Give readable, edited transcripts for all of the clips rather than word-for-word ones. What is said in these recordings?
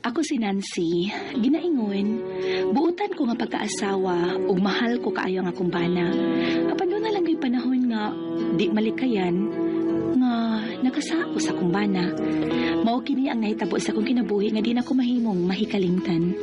Ako si Nancy, ginaingon, buutan ko nga pagkaasawa ug mahal ko kaayo ang akong bana. Apan doon na lang kay panahon nga di malikayan nga nakasako sa akong bana. Mao kini ang nahitabo sa akong kinabuhi nga di na ko mahimong mahikalingtan.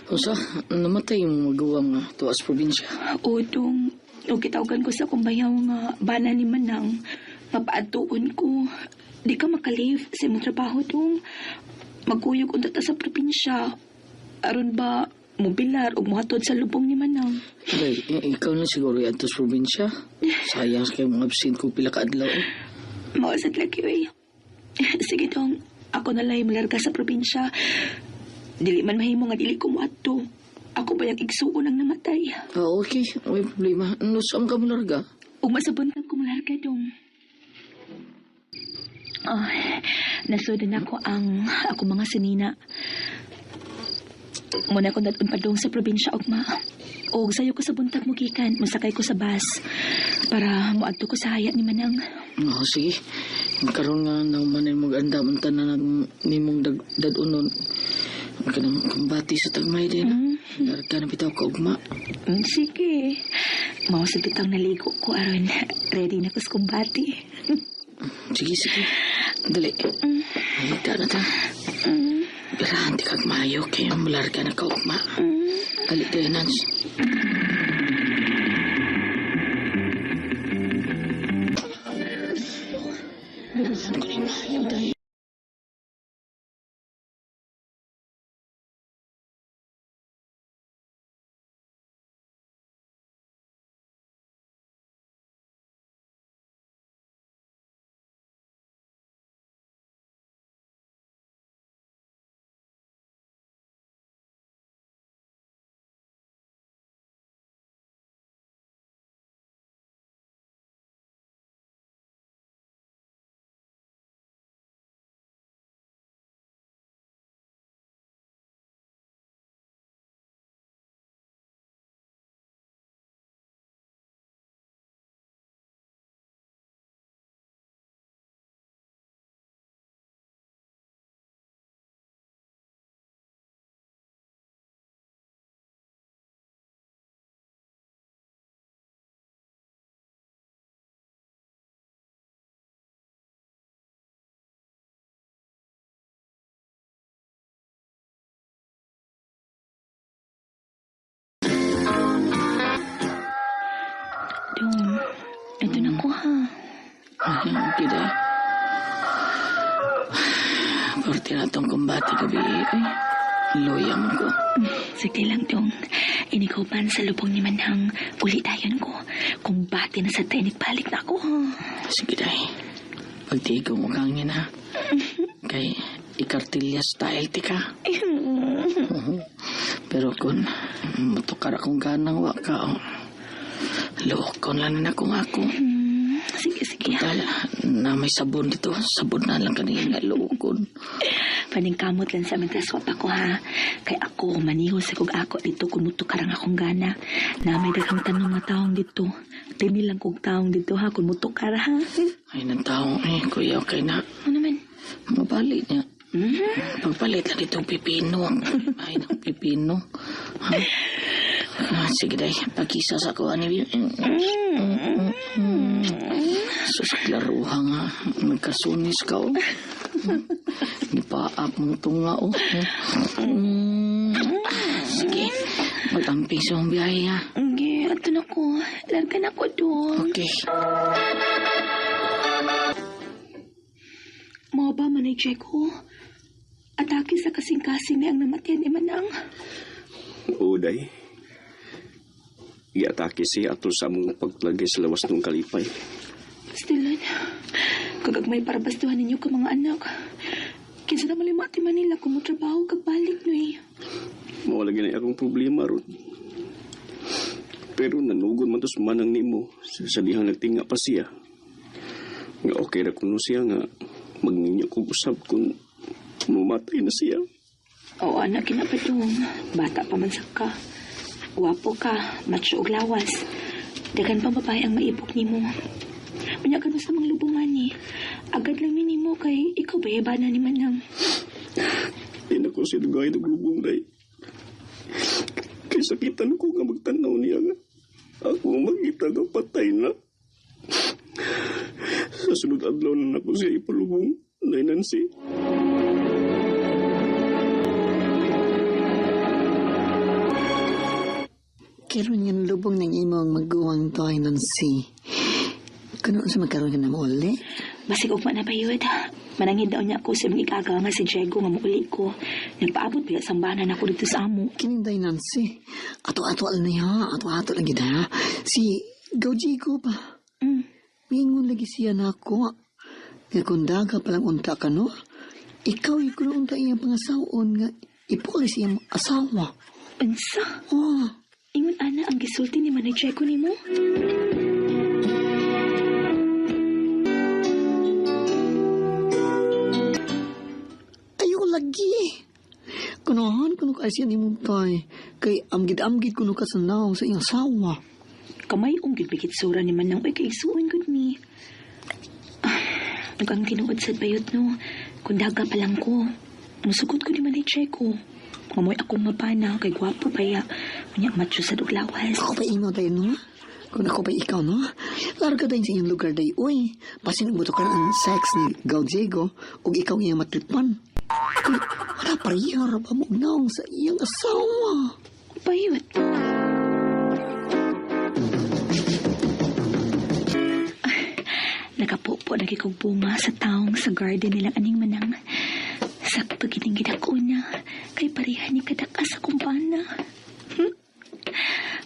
Usa, namatay yung magawang tuwas probinsya. Udong, o kitawgan ko sa akong bayaw nga bana ni Manang. Mapaatuon ko. Di ka makalive sa imong trabaho dong. Magkuyog unta ta sa probinsya. Aron ba mobilar o muhatod sa lubong ni Manang? Day, ikaw na siguro yan sa probinsya. Sayang sa kayo mga absent ko pila ka adlaw. Mawasad lagi eh. Sige dong, ako na lang malarga sa probinsya. Dili man mahimo nga dili ko muadto. Ako ba yung igsuon ang namatay? Okay. May problema. Ano saan ka malarga? Ug masabuntag ko malarga dong. Nasudan ako ang ako mga sinina. Muna ko nadunpadong sa probinsya ugma. Og sayo ko sa buntag mo gikan, musakay ko sa bus para muadto ko sa hayat ni Manang. Sige. Karon nga nang manin mo ganda man tanan nimong dadunon. Kanang kumbati sa tagmay din. Larga na bitaw ka ugma. Sige. Mao sa bitang naligo ko aron ready na ko sa kumbati. Sige. Dali. Halika na ta. Birahan di kag mayo kayo malarga na ka ugma. Dali tayo, Nans. Birahan ko ni mayo dahil. Dong, ito na ko ha. Okay dahil. Porti na itong kumbati gabi. Loya mo ko. Sige lang dong. Inikupan sa lubong ni Manang. Ulitayan ko. Kumbati na sa tenik balik na ako ha. Sige dahil. Pagtigaw mo kangin ha. Kay ikartilya style tika. Pero kung matukar akong ganang waka lukon lang na kung ako. Sige. Total, na may sabon dito. Sabon na lang kanina lukon. Paningkamot lang sa magkaswap ako ha. Kay ako maniho sa kog ako dito kung mutukarang akong gana. Na may daghang tanong nga taong dito. Tini lang kog taong dito ha kung mutukar ha. Ay, ng taong kuya, okay na. Ano naman? Mabalit niya. Pagpalit lang itong pipino. Ay, ng pipino. Ha? Sige dahil, pag-isa sa kuha ni Susaklaruha nga, nagkasunis ka o. Nipaap mong tunga o. Sige, mag-amping sa mong biyahe ha. Okay, ato na ko. Larga na ko doon. Okay. Mga ba manay-check ko? Atake sa kasing-kasing ni ang namatyan ni Manang. Uday. Iatake siya ato sa mong pagplagay sa lawas ng kalipay. Stilan, kagag may parabastuhan ninyo ka mga anak. Kinsa na malimati Manila kung trabaho kagbalik no eh. Mawala gina akong problema ron. Pero nanugod man to sa manang nimo sa dihang nagtinga pa siya. Nga okay na kuno siya nga magninyo kong usab kung mumatay na siya. Oo anak, kinapadong. Bata pa man sa ka. Wapo ka, macho og lawas. Dagan pang babae ang maibok nimo. Unya ka sa mga lubungan ni. Agad lang minimo kay ikaw ba yabana ni Manang. Di na ko sinugay ng lubong, day. Kay sakitan ko nga magtanaw niya nga. Ako ang magkita nga patay na. Sa sunod adlaw na ako siya ipalubong, Nay Nancy. Karon yung lubong ng imong maguwang toy nun si. Kano sa magkaroon ka na mo uli? Basig og man na bayod. Manangin daw niya ako sa mga ikaga nga si Diego nga mauli ko. Nagpaabot biya sambahanan ako dito sa amo. Kininday Nancy. Ato-ato na niya. Ato-ato lang gina. Si Gaujigo ba? Mingon lagi siya na ako. Kundaga palang unta ka no? Ikaw ikulo unta iyang pangasaon nga ipolis iyang asawa. Unsa? Oh. Ingon ana ang gisulti ni Manay Diego nimo? Ayaw lagi. Kunohan kuno ka siya ni Muntay. Kay amgid-amgid kuno ka sa naong sa iyang asawa. Kamay ong gilbikit sura ni Manang ay kaigsuon gud ni. Ang tinuod sa bayot no. Kundaga pa lang ko. Musugod ko ni Manay Diego. Mamoy akong mapana kay gwapo pa ya. Unya macho sa duglawas. Ako pa ino tayo no? Kung ako pa ikaw no? Larga tayo sa iyong lugar day. Uy, pasin mo to ka ang sex ni Gaudiego o ikaw iyang matripan. Kung wala parihar ba mo naong sa iyang asawa? Bayot. Nakapopo lagi kong bunga sa taong sa garden nilang aning Manang. Sakto gininggid ako na kay pareha ni kadaka sa kumpana.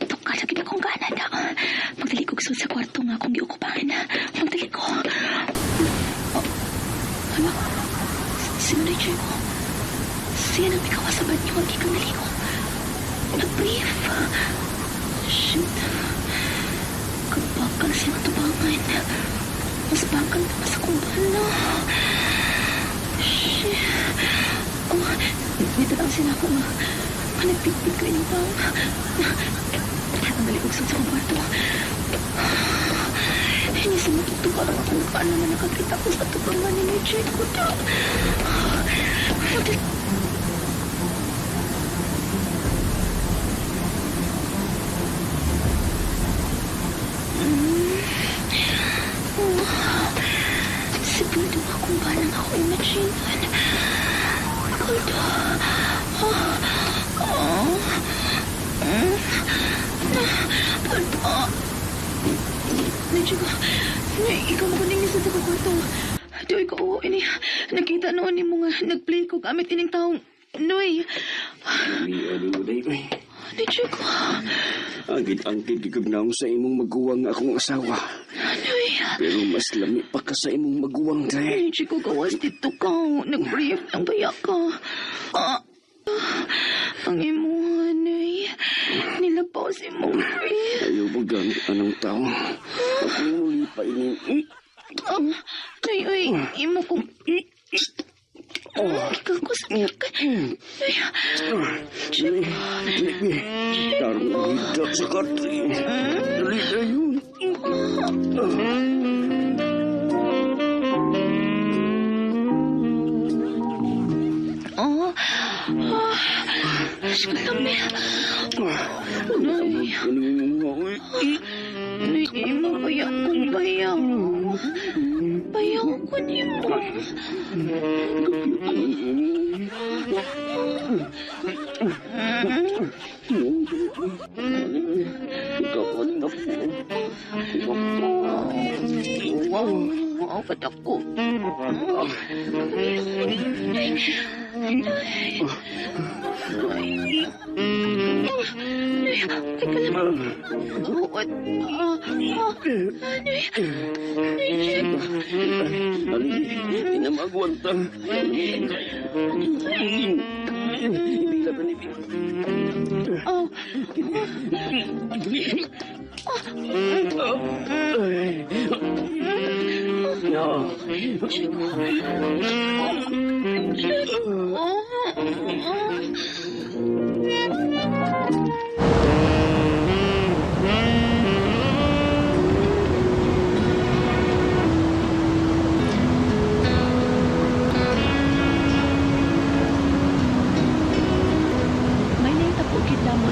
Tukal lagi na akong gana na. Magdali ko sa kwarto nga akong giukupahan. Magdali ko. Oh. Hala? Sino na yung ko? Siya nang ikaw sa banyo. Hindi kang naligo. Nag-brief. Shoot. Kapakal siya matubangan. Mas bakal pa sa kumpana. Shit. Oh, dito lang sila ako nga. Nagpipit ko yung tao. Ang galikog sa kwarto. Hindi sa matutuwa lang kung paano na nakakita ko sa tubangan ni Medjay ko na. Sigurado akong parang ako imaginan. Kulto. Kulto. Medyo ba? Ikaw mo kuning isa sa kwarto. Doy ko, ini. Nakita noon ni mo nga nag-play ko gamit ining taong Noy. Medyo ko. Agit-angkit gigagnaw sa imong maguwang akong asawa. Noy. Pero mas lami pa ka sa imong maguwang, Dre. Medyo ko gawas dito ka. Nag-brief ng baya ka. Ang imuha, Noy. Nilapaw si mong brief. Ayaw mo gamit anong tao. Ako muli pa ini. Noy, uy. Imo ko. Ikaw ko sa ka. Noy. Tarong hidak sa katri. Dali na yun. Salami. Noy. Noy, di mo bayaw kong bayaw. Bayaw ko ni mo. Wow, ba't ako? Pinamagwanta. Ibigla pa ni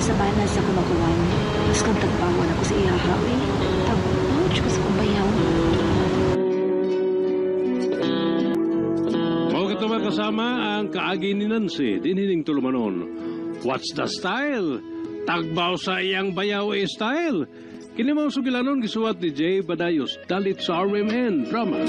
sa banas sa kumakuan. Mas kung tagpawan ako sa iyaha, eh. Tagpawad ko sa kumbayaw. Mao katuwa kasama ang kaagi ni Nancy din hining tulumanon. What's the style? Tagbaw sa iyang bayaw style. Kini mao sugilanon gisuwat ni Jay Badayos dalit sa RMN drama.